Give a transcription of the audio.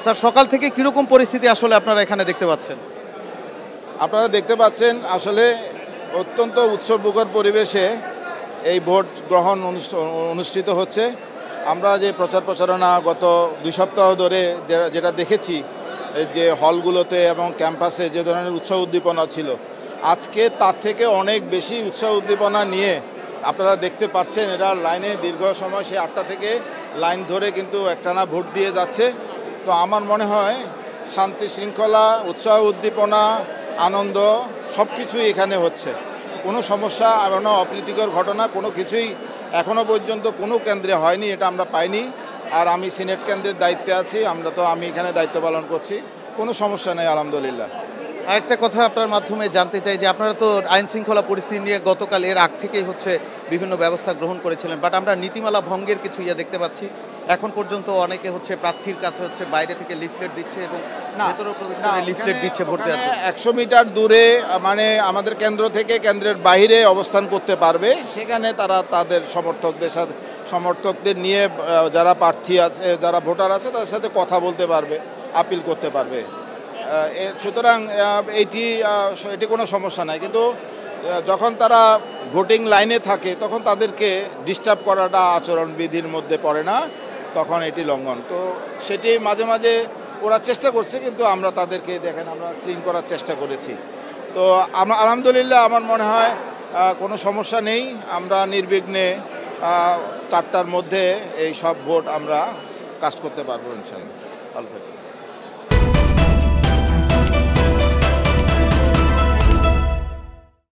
Sir সকাল থেকে কীরকম পরিস্থিতি আসলে আপনারা এখানে দেখতে পাচ্ছেন? আপনারা দেখতে পাচ্ছেন আসলে অত্যন্ত উৎসবমুখর পরিবেশে এই ভোট গ্রহণ অনুষ্ঠিত হচ্ছে। আমরা যে প্রচার প্রচারণা গত 2 সপ্তাহ ধরে যেটা দেখেছি যে হলগুলোতে এবং ক্যাম্পাসে যে ধরনের উৎসাহ উদ্দীপনা ছিল, আজকে তার থেকে অনেক বেশি উৎসাহ উদ্দীপনা নিয়ে আপনারা দেখতে পাচ্ছেন এরা লাইনে দীর্ঘ সময় সে 8টা থেকে লাইন ধরে কিন্তু একটানা ভোট দিয়ে যাচ্ছে। তো আমার মনে হয় শান্তি শৃঙ্খলা, উৎসাহ উদ্দীপনা, আনন্দ সব কিছুই এখানে হচ্ছে। কোনো সমস্যা এবং অপ্রীতিকর ঘটনা কোনো কিছুই এখনও পর্যন্ত কোনো কেন্দ্রে হয়নি, এটা আমরা পাইনি। আর আমি সিনেট কেন্দ্রের দায়িত্বে আছি, আমি এখানে দায়িত্ব পালন করছি, কোনো সমস্যা নেই আলহামদুলিল্লাহ। আরেকটা কথা আপনার মাধ্যমে জানতে চাই যে আপনারা তো আইন শৃঙ্খলা পরিস্থিতি নিয়ে গতকাল এর আগ থেকেই বিভিন্ন ব্যবস্থা গ্রহণ করেছিলেন, বাট আমরা নীতিমালা ভঙ্গের কিছু দেখতে পাচ্ছি। এখন পর্যন্ত অনেকে প্রার্থীর কাছে বাইরে থেকে লিফলেট দিচ্ছে এবং ভেতরে প্রবেশ করে লিফলেট দিচ্ছে ভোট দেওয়ার জন্য। 100 মিটার দূরে মানে আমাদের কেন্দ্র থেকে কেন্দ্রের বাইরে অবস্থান করতে পারবে, সেখানে তারা তাদের সমর্থকদের নিয়ে যারা প্রার্থী আছে, যারা ভোটার আছে তাদের সাথে কথা বলতে পারবে, আপিল করতে পারবে। সুতরাং এটি কোনো সমস্যা নাই। কিন্তু যখন তারা ভোটিং লাইনে থাকে তখন তাদেরকে ডিস্টার্ব করাটা আচরণবিধির মধ্যে পড়ে না, তখন এটি লঙ্ঘন। তো সেটি মাঝে মাঝে ওরা চেষ্টা করছে, কিন্তু আমরা তাদেরকে আমরা ক্লিন করার চেষ্টা করেছি। তো আলহামদুলিল্লাহ আমার মনে হয় কোনো সমস্যা নেই। আমরা নির্বিঘ্নে 4টার মধ্যে এই সব ভোট আমরা কাস্ট করতে পারবো ইনশাআল্লাহ।